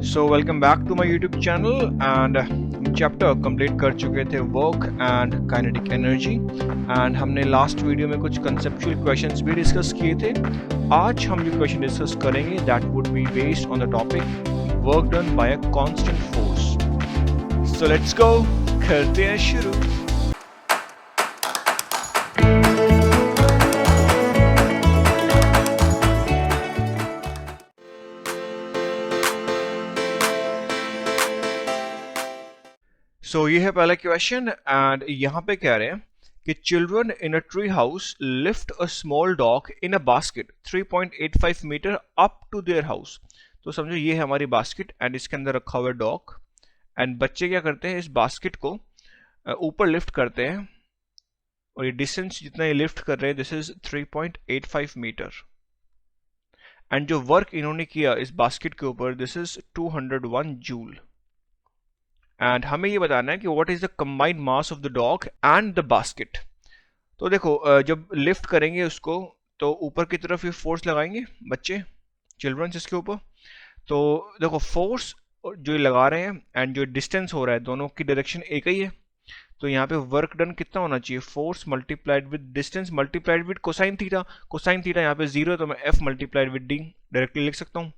So welcome back to my YouTube channel and हम chapter complete कर चुके थे work and kinetic energy and हमने लास्ट वीडियो में कुछ कंसेप्चुअल क्वेश्चंस भी डिस्कस किए थे। आज हम जो क्वेश्चन डिस्कस करेंगे that would be based on the topic work done by a constant force. So let's go, करते हैं शुरू। सो ये है पहला क्वेश्चन एंड यहाँ पे कह रहे हैं कि children in a tree house lift a small dog in a basket 3.85 metre up to their house. तो समझो ये है हमारी बास्केट एंड इसके अंदर रखा हुआ है डॉग एंड बच्चे क्या करते हैं, इस बास्केट को ऊपर लिफ्ट करते हैं और ये डिस्टेंस जितना ये लिफ्ट कर रहे हैं दिस इज 3.85 मीटर एंड जो वर्क इन्होंने किया इस बास्केट के ऊपर दिस इज 201 जूल। एंड हमें ये बताना है कि what is the combined mass of the dog and the basket. तो देखो जब लिफ्ट करेंगे उसको तो ऊपर की तरफ ये फोर्स लगाएंगे बच्चे चिल्ड्रंस इसके ऊपर। तो देखो फोर्स जो ये लगा रहे हैं एंड जो डिस्टेंस हो रहा है दोनों की डायरेक्शन एक ही है। तो यहाँ पे वर्क डन कितना होना चाहिए, force multiplied with distance multiplied with cosine theta. Cosine theta यहाँ पे 0 है तो मैं F multiplied with D directly लिख सकता हूँ।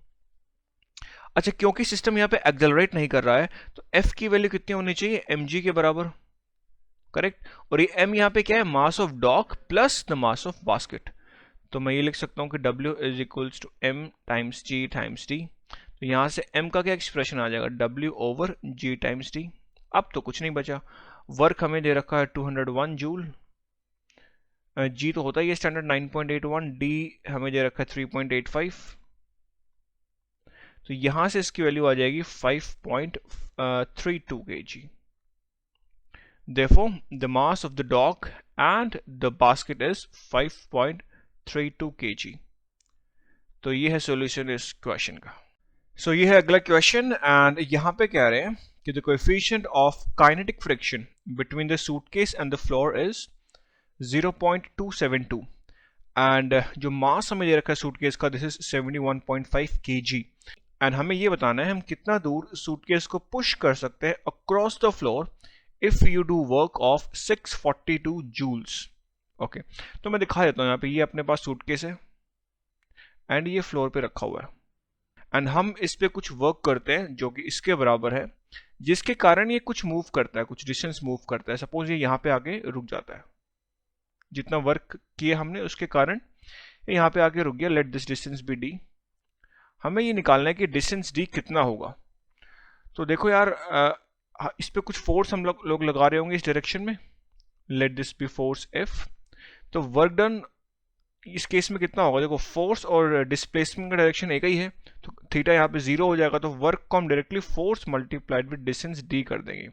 अच्छा, क्योंकि सिस्टम यहाँ पे एक्सेलरेट नहीं कर रहा है तो f की वैल्यू कितनी होनी चाहिए, mg के बराबर, करेक्ट। और ये m यहाँ पे क्या है, mass of dog plus the mass of basket. तो मैं ये लिख सकता हूँ कि w is equals to m times g times d। तो यहाँ से m का क्या एक्सप्रेशन आ जाएगा, w over g times d। अब तो कुछ नहीं बचा, वर्क हमें दे रखा है 201 जूल, g तो होता ही है स्टैंडर्ड 9.81, d हमें दे रखा है 3.85। तो यहां से इसकी वैल्यू आ जाएगी 5.32 kg। Therefore, the mass of the dog and the basket is 5.32 kg। तो ये है सॉल्यूशन इस क्वेश्चन का। सो ये है अगला क्वेश्चन एंड यहाँ पे कह रहे हैं कि the coefficient of kinetic friction between the suitcase and the floor is 0.272 and जो मास हमें दे रखा है सूटकेस का दिस इज 71.5 kg एंड हमें ये बताना है हम कितना दूर सूटकेस को पुश कर सकते हैं across the floor if you do work of 642 joules. Okay, तो मैं दिखा देता हूँ यहाँ पे, ये अपने पास सूटकेस है एंड ये फ्लोर पे रखा हुआ है एंड हम इस पे कुछ वर्क करते हैं जो कि इसके बराबर है, जिसके कारण ये कुछ मूव करता है, कुछ डिस्टेंस मूव करता है। सपोज ये यहाँ पे आके रुक जाता है, जितना वर्क किया हमने उसके कारण ये यहाँ पे आके रुक गया। Let this distance be D. हमें ये निकालना है कि डिस्टेंस डी कितना होगा। तो देखो यार इस पे कुछ फोर्स हम लोग लगा रहे होंगे इस डायरेक्शन में, let this be force F. तो वर्क डन इस केस में कितना होगा, देखो फोर्स और डिस्प्लेसमेंट का डायरेक्शन एक ही है तो थीटा यहाँ पे 0 हो जाएगा। तो वर्क को हम directly force multiplied with distance D कर देंगे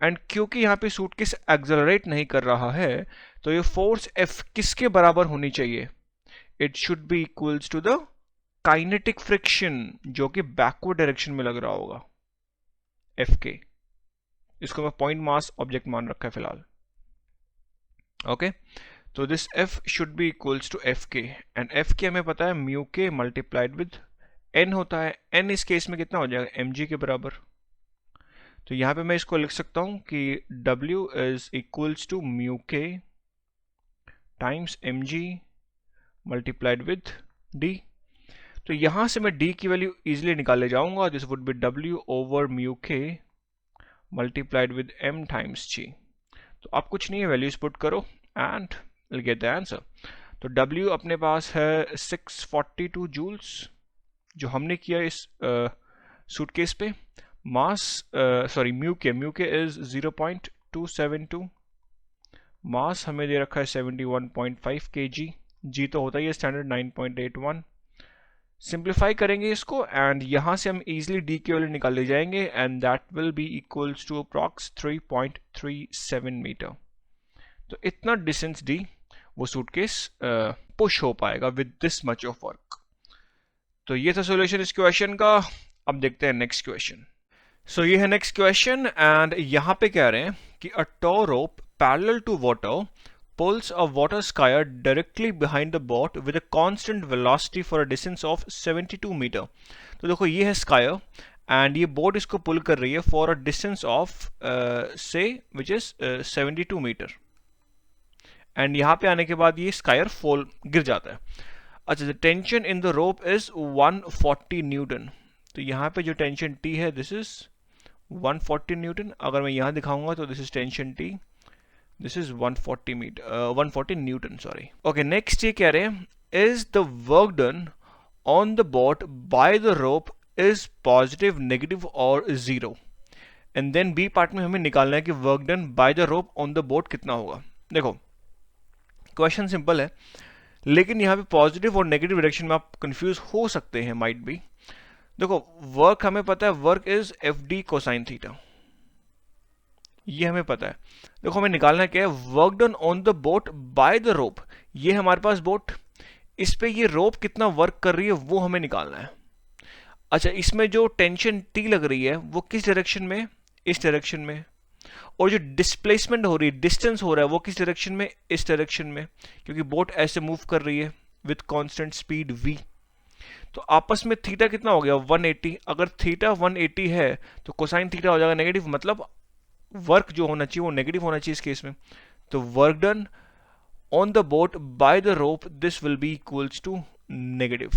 एंड क्योंकि यहाँ पे सूटकेस एक्सेलरेट नहीं कर रहा है तो ये फोर्स एफ किसके बराबर होनी चाहिए, it should be equals to the kinetic friction जो कि बैकवर्ड डायरेक्शन में लग रहा होगा एफ के। इसको मैं पॉइंट मास ऑब्जेक्ट मान रखा है फिलहाल। ओके, तो this F should be equals to F K and F K हमें पता है mu k multiplied with N होता है। एन इस केस में कितना हो जाएगा, एम जी के बराबर। तो यहां पे मैं इसको लिख सकता हूं कि W is equals to mu k times m g multiplied with d. तो यहां से मैं d की वैल्यू इजीली निकाले जाऊंगा, this would be w over mu k multiplied with m times g। तो आप कुछ नहीं है, वैल्यूज पुट करो and will get the answer. तो w अपने पास है 642 जूल्स जो हमने किया इस सूटकेस पे। मास सॉरी म्यू के इज 0.272, मास हमें दे रखा है 71.5 kg, g तो होता ही है स्टैंडर्ड 9.81। सिंप्लीफाई करेंगे इसको एंड यहां से हम इजीली डी की वैल्यू निकाल ले जाएंगे and that will be equals to approx 3.37 metre. तो इतना डिस्टेंस डी वो सूटकेस पुश हो पाएगा with this much of work. तो ये था सॉल्यूशन इस क्वेश्चन का। अब देखते हैं नेक्स्ट क्वेश्चन। सो ये है नेक्स्ट क्वेश्चन एंड यहां पे कह रहे हैं कि a tow rope parallel to water pulls a water skier directly behind the boat with a constant velocity for a distance of 72 meter। तो देखो ये है स्कायर एंड ये बोट इसको पुल कर रही है फॉर अ डिस्टेंस ऑफ से विच इज 72 मीटर, एंड यहाँ पे आने के बाद ये स्कायर फॉल गिर जाता है। अच्छा, the tension in the rope is 140 newton. तो यहाँ पे जो टेंशन टी है दिस इज 140 न्यूटन। अगर मैं यहाँ दिखाऊंगा तो this is tension T, this is 140 metre 140 newton, sorry. Okay, next ये कह रहे हैं is the work done on the boat by the rope is positive, negative और जीरो। एंड देन बी पार्ट में हमें निकालना है कि work done by the rope on the boat कितना होगा। देखो क्वेश्चन सिंपल है, लेकिन यहाँ पे पॉजिटिव और नेगेटिव डायरेक्शन में आप कंफ्यूज हो सकते हैं, माइट बी। देखो वर्क हमें पता है, work is F D cosine theta, ये हमें पता है। देखो हमें निकालना क्या है, work done on the boat by the रोप। ये हमारे पास बोट, इस पे ये रोप कितना वर्क कर रही है वो हमें निकालना है। अच्छा, इसमें जो टेंशन टी लग रही है वो किस डायरेक्शन में, इस डायरेक्शन में, और जो डिस्प्लेसमेंट हो रही है, डिस्टेंस हो रहा है वो किस डायरेक्शन में, इस डायरेक्शन में, क्योंकि बोट ऐसे मूव कर रही है विथ कांस्टेंट स्पीड v। तो आपस में थीटा कितना हो गया 180। अगर थीटा 180 है तो कोसाइन थीटा हो जाएगा नेगेटिव, मतलब वर्क जो होना चाहिए वो नेगेटिव होना चाहिए इस केस में। तो work done on the boat by the rope this will be equals to negative.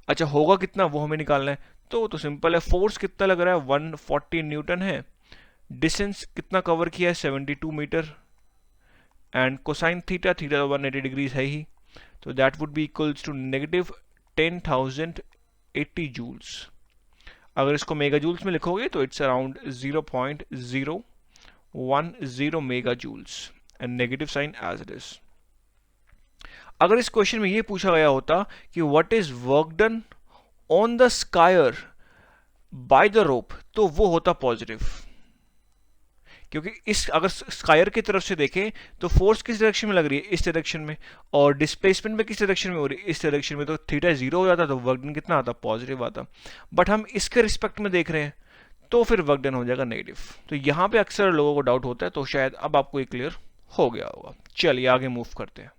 अच्छा, होगा कितना वो हमें निकालना है। तो सिंपल है, फोर्स कितना लग रहा है 140 न्यूटन है, डिस्टेंस कितना कवर किया है 72 metre, and cosine theta, theta 180 degrees है ही, तो that would be equals to negative 10,080 joules. अगर इसको मेगा जूल्स में लिखोगे तो it's around 0.010 mega joules, and negative sign as it is. अगर इस क्वेश्चन में ये पूछा गया होता कि what is work done on the skier by the rope, तो वो होता पॉजिटिव, क्योंकि इस अगर स्कायर की तरफ से देखें तो फोर्स किस डायरेक्शन में लग रही है, इस डायरेक्शन में, और डिस्प्लेसमेंट में किस डायरेक्शन में हो रही है, इस डायरेक्शन में। तो थीटा जीरो हो जाता तो वर्क डन कितना आता, पॉजिटिव आता। बट हम इसके रिस्पेक्ट में देख रहे हैं तो फिर वर्क डन हो जाएगा नेगेटिव। तो यहाँ पे अक्सर लोगों को डाउट होता है, तो शायद अब आपको ये क्लियर हो गया होगा। चलिए आगे मूव करते हैं।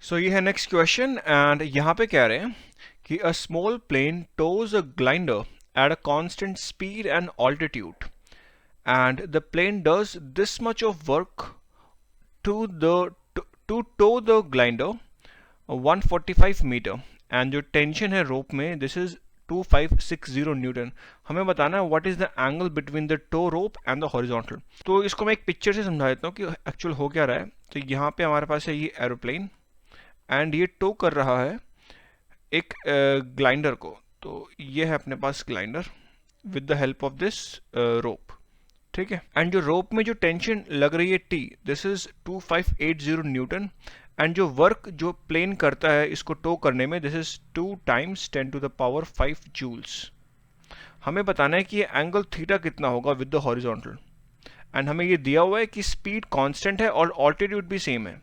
सो ये है नेक्स्ट क्वेश्चन, एंड यहाँ पे कह रहे हैं कि a small plane tows a glider at a constant speed and altitude, and the plane does this much of work to tow the glider 145 metre, and जो टेंशन है रोप में this is 2560 Newton. हमें बताना है what is the angle between the toe rope and the horizontal. तो इसको मैं एक पिक्चर से समझा देता हूँ कि एक्चुअल हो क्या रहा है। तो यहाँ पे हमारे पास है ये एरोप्लेन, एंड ये टो कर रहा है एक ग्लाइडर को। तो ये है अपने पास glider with the help of this rope, ठीक है। एंड जो रोप में जो टेंशन लग रही है T, this is 2580 Newton, and जो वर्क जो प्लेन करता है इसको टो करने में दिस इज 2 × 10⁵ जूल्स। हमें बताना है कि ये एंगल थीटा कितना होगा विद द हॉरिजॉन्टल, एंड हमें ये दिया हुआ है कि स्पीड कांस्टेंट है और ऑल्टीट्यूड भी सेम है।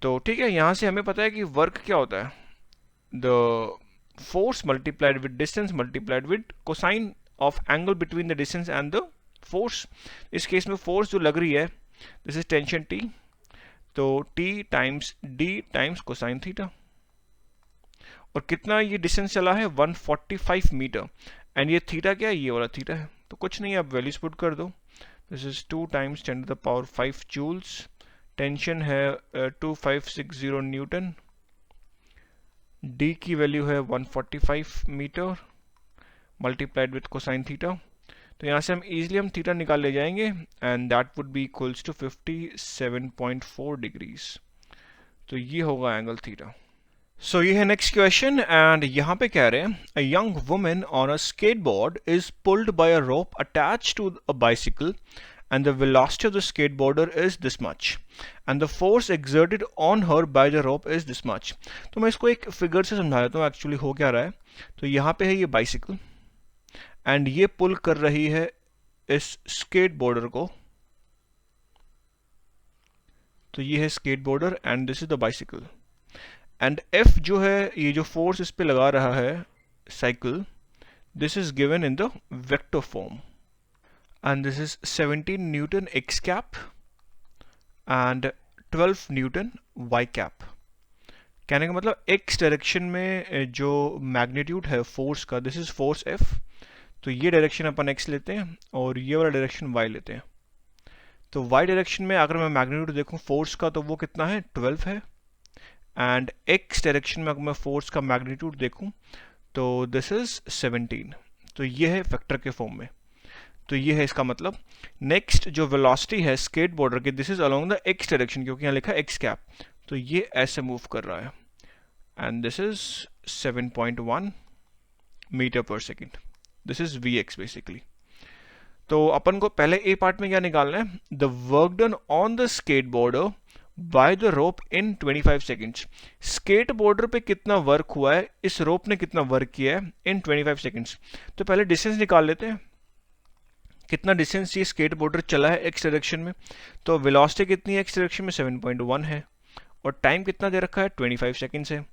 तो ठीक है, यहाँ से हमें पता है कि वर्क क्या होता है, the force multiplied with distance multiplied with cosine of angle between the distance and the force. इस केस में फोर्स जो लग रही है दिस इज टेंशन T, तो T times D times cosine theta. और कितना ये डिस्टेंस चला है 145 मीटर, एंड ये थीटा क्या है, ये वाला थीटा है। तो कुछ नहीं, आप वैल्यूज पुट कर दो, दिस इज 2 × 10⁵ जूल्स, टेंशन है 2560 न्यूटन, D की वैल्यू है 145 metre multiplied with cosine theta. तो यहाँ से हम इजीली हम थीटा निकाल ले जाएंगे, and that would be equals to 57.4 degrees. तो ये होगा एंगल थीटा। सो ये है नेक्स्ट क्वेश्चन, एंड यहाँ पे कह रहे हैं a young woman on a skateboard is pulled by a rope attached to a bicycle and the velocity of the skateboarder is this much and the force exerted on her by the rope is this much। तो मैं इसको एक figure से समझा देता हूँ actually हो क्या रहा है। तो यहाँ पे है ये बाइसिकल, एंड ये पुल कर रही है इस स्केटबोर्डर को। तो ये है skateboarder and this is the bicycle, and F जो है ये जो फोर्स इस पे लगा रहा है cycle, this is given in the vector form, and this is 17 Newton x cap and 12 Newton y cap. कहने का मतलब एक्स डायरेक्शन में जो मैग्नीट्यूड है फोर्स का, दिस इज फोर्स एफ, तो ये डायरेक्शन अपन एक्स लेते हैं और ये वाला डायरेक्शन वाई लेते हैं। तो वाई डायरेक्शन में अगर मैं मैग्नीट्यूड देखूं फोर्स का तो वो कितना है, 12 है। एंड एक्स डायरेक्शन में अगर मैं फोर्स का मैग्नीट्यूड देखूं तो दिस इज 17। तो ये है वेक्टर के फॉर्म में, तो ये है इसका मतलब। नेक्स्ट जो वेलोसिटी है स्केट बोर्डर की, this is along the x direction, क्योंकि यहाँ लिखा है एक्स कैप, तो ये ऐसे मूव कर रहा है एंड दिस इज 7.1 मीटर पर सेकेंड। This is v x basically. तो अपन को पहले ए पार्ट में क्या निकालना है, the work done on the skate boarder by the rope in 25 seconds. Skate boarder पे कितना वर्क हुआ है, इस रोप ने कितना वर्क किया है इन 25 सेकेंड्स। तो पहले डिस्टेंस निकाल लेते हैं, कितना डिस्टेंस ये स्केट बोर्डर चला है एक्स डायरेक्शन में। तो वेलोसिटी कितनी है एक्स डायरेक्शन में, 7.1 है, और टाइम कितना दे रखा है, 25 सेकेंड्स है।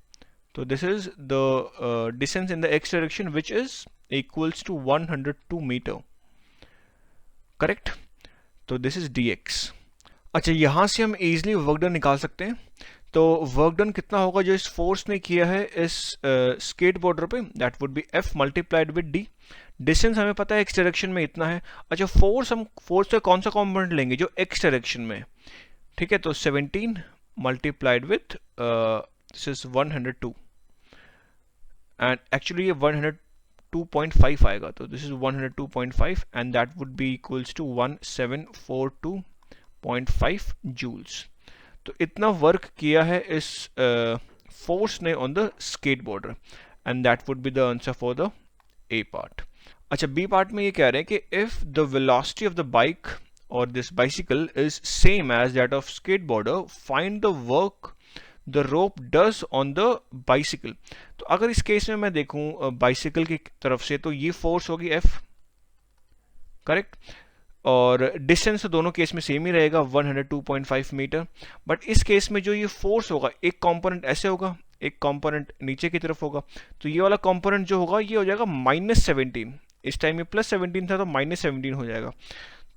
तो this is the distance in the x direction which is equals to 102 metre, correct. तो दिस इज dx। अच्छा, यहां से हम इजीली वर्क डन निकाल सकते हैं। तो वर्क डन कितना होगा जो इस फोर्स ने किया है इस स्केट बोर्डर पे, that would B f multiplied with d। Distance हमें पता है एक्स डायरेक्शन में इतना है। अच्छा, फोर्स, हम फोर्स का कौन सा कॉम्पोनेंट लेंगे, जो एक्स डायरेक्शन में, ठीक है। तो 17 multiplied with this is 102, and actually ये 102.5 आएगा, तो this is 102.5 and that would be equals to 1742.5 joules. तो इतना वर्क किया है इस फोर्स ने on the skate border, and that would be the answer for the A part. अच्छा, बी पार्ट में ये कह रहे हैं कि if the velocity of the bike और this bicycle is same as that of skate boarder, find the work the rope does on the bicycle. तो अगर इस केस में मैं देखूं बाइसिकल की तरफ से, तो ये फोर्स होगी F, करेक्ट, और डिस्टेंस तो दोनों केस में सेम ही रहेगा 102.5 मीटर। बट इस केस में जो ये फोर्स होगा, एक कंपोनेंट ऐसे होगा, एक कंपोनेंट नीचे की तरफ होगा। तो ये वाला कंपोनेंट जो होगा ये हो जाएगा -17। इस टाइम ये +17 था तो -17 हो जाएगा।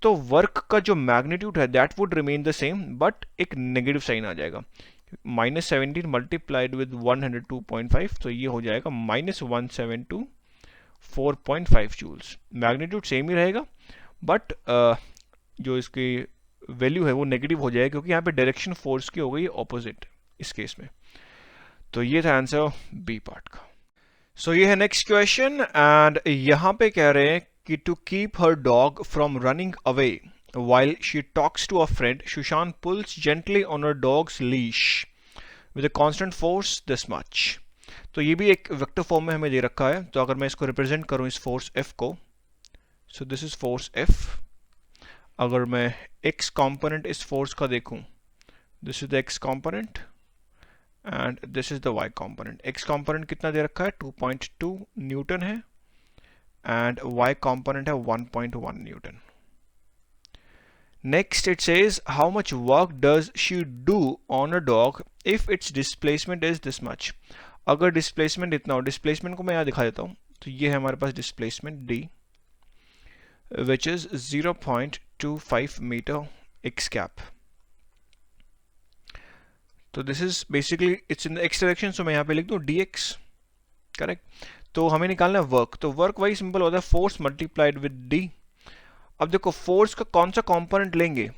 तो वर्क का जो मैग्नीट्यूड है that would remain the same, but एक नेगेटिव साइन आ जाएगा। -17 मल्टीप्लाइड विद 102.5, तो ये हो जाएगा -1724.5 जूल्स। मैग्नीट्यूड सेम ही रहेगा, बट जो इसकी वैल्यू है वो नेगेटिव हो जाएगा, क्योंकि यहाँ पे डायरेक्शन फोर्स की हो गई ऑपोजिट इस केस में। तो ये था आंसर बी पार्ट का। सो ये है नेक्स्ट क्वेश्चन, एंड यहाँ पे कह रहे हैं कि to keep her dog from running away while she talks to a friend, Shushan pulls gently on her dog's leash with a constant force this much. तो ये भी एक वेक्टर फॉर्म में हमें दे रखा है। तो अगर मैं इसको रिप्रेजेंट करूं इस फोर्स F को, so this is force F। अगर मैं x कंपोनेंट इस फोर्स का देखूं, this is the x component and this is the y component. x component कितना दे रखा है, 2.2 न्यूटन है, एंड y कंपोनेंट है 1.1 Newton. Next it says how much work does she do on a dog if its displacement is this much। अगर displacement इतना हो, displacement को मैं यहाँ दिखा देता हूँ। तो ये है हमारे पास displacement d which is 0.25 meter x cap। तो this is basically it's in the x direction, so मैं यहाँ पे लिख दूँ dx, करेक्ट। तो हमें निकालना है वर्क। तो वर्क वही सिंपल होता है, फोर्स मल्टीप्लाइड विद d। अब देखो फोर्स का कौन सा कंपोनेंट लेंगे।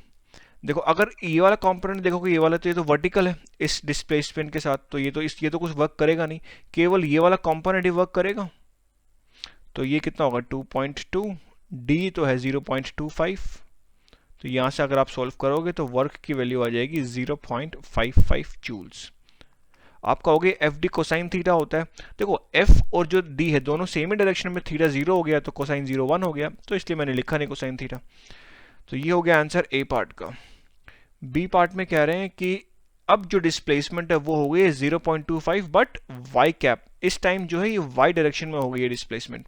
देखो अगर ये वाला कंपोनेंट देखोगे, ये वाला तो ये तो वर्टिकल है इस डिस्प्लेसमेंट के साथ, तो ये तो कुछ वर्क करेगा नहीं, केवल ये वाला कंपोनेंट ही वर्क करेगा। तो ये कितना होगा 2.2, d तो है 0.25। तो यहाँ से अगर आप सॉल्व करोगे तो वर्क की वैल्यू आ जाएगी 0.55 जूल्स। आप कहोगे एफ डी कोसाइन थीटा होता है। देखो एफ और जो डी है दोनों सेम ही डायरेक्शन में, थीटा 0 हो गया तो कोसाइन 0 1 हो गया, तो इसलिए मैंने लिखा नहीं कोसाइन थीटा। तो ये हो गया आंसर ए पार्ट का। बी पार्ट में कह रहे हैं कि अब जो डिस्प्लेसमेंट है वो हो गई 0.25, बट वाई कैप इस टाइम जो है ये वाई डायरेक्शन में हो गई है डिस्प्लेसमेंट।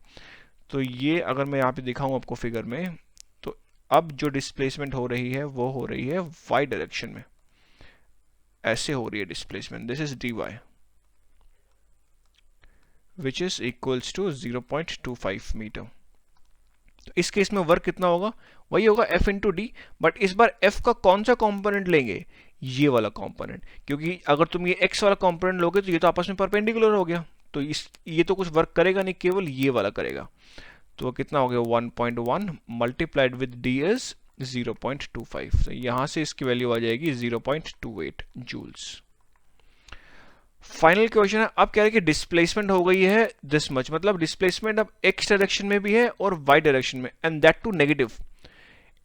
तो ये अगर मैं यहाँ पे दिखाऊं आपको फिगर में, तो अब जो डिस्प्लेसमेंट हो रही है वो हो रही है वाई डायरेक्शन में, ऐसे हो रही है displacement. This is dy which is equals to 0.25 metre. तो इस केस में वर्क कितना होगा, वही होगा F इंटू डी, बट इस बार F का कौन सा कंपोनेंट लेंगे, ये वाला कंपोनेंट, क्योंकि अगर तुम ये x वाला कंपोनेंट लोगे तो ये तो आपस में परपेंडिकुलर हो गया, तो ये तो कुछ वर्क करेगा नहीं, केवल ये वाला करेगा। तो कितना हो गया 1.1 मल्टीप्लाइड विद d इज 0.25, तो यहाँ से इसकी वैल्यू आ जाएगी 0.28 जूल्स। फाइनल क्वेश्चन है, अब कह रहे हैं कि डिस्प्लेसमेंट हो गई है दिस मच, मतलब डिस्प्लेसमेंट अब x डायरेक्शन में भी है और y डायरेक्शन में, and that to negative.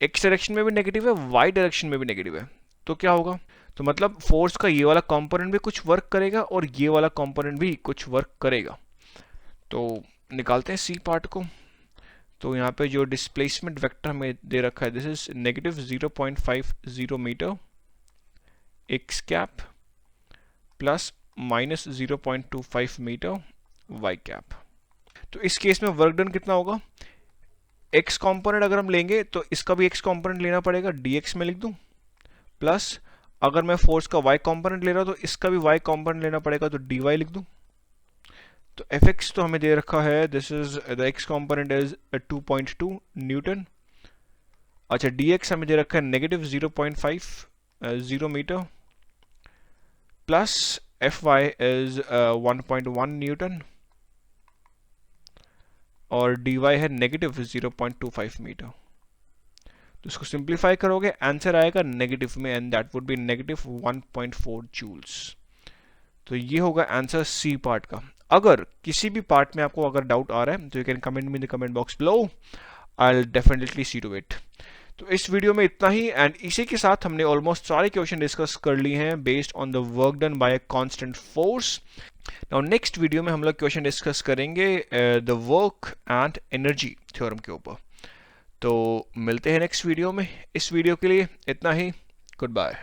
x direction में भी नेगेटिव है, y डायरेक्शन में भी नेगेटिव है, तो क्या होगा? तो मतलब फोर्स का ये वाला कंपोनेंट भी कुछ वर्क करेगा और ये वाला कंपोनेंट भी कुछ वर्क करेगा। तो निकालते हैं सी पार्ट को। तो यहाँ पे जो डिस्प्लेसमेंट वेक्टर हमें दे रखा है, this is negative 0.50 metre x cap plus minus 0.25 metre y cap. तो इस केस में वर्क डन कितना होगा? एक्स कंपोनेंट अगर हम लेंगे तो इसका भी एक्स कंपोनेंट लेना पड़ेगा, dx में लिख दूं, प्लस अगर मैं फोर्स का y कंपोनेंट ले रहा हूं तो इसका भी y कंपोनेंट लेना पड़ेगा, तो dy लिख दूं। तो Fx तो हमें दे रखा है, this is the x component is 2.2 newton. अच्छा, dx हमें दे रखा है negative 0.50 metre plus Fy is 1.1 newton और dy है नेगेटिव 0.25 मीटर। तो इसको सिंप्लीफाई करोगे, आंसर आएगा नेगेटिव में, and that would be negative 1.4 joules. तो ये होगा आंसर सी पार्ट का। अगर किसी भी पार्ट में आपको अगर डाउट आ रहा है तो you can comment me in the comment box below, I will definitely see to it. तो इस वीडियो में इतना ही, एंड इसी के साथ हमने ऑलमोस्ट सारे क्वेश्चन डिस्कस कर लिए हैं based on the work done by a constant force. Now next video में हम लोग क्वेश्चन डिस्कस करेंगे the work and energy theorem के ऊपर। तो मिलते हैं नेक्स्ट वीडियो में। इस वीडियो के लिए इतना ही, गुड बाय।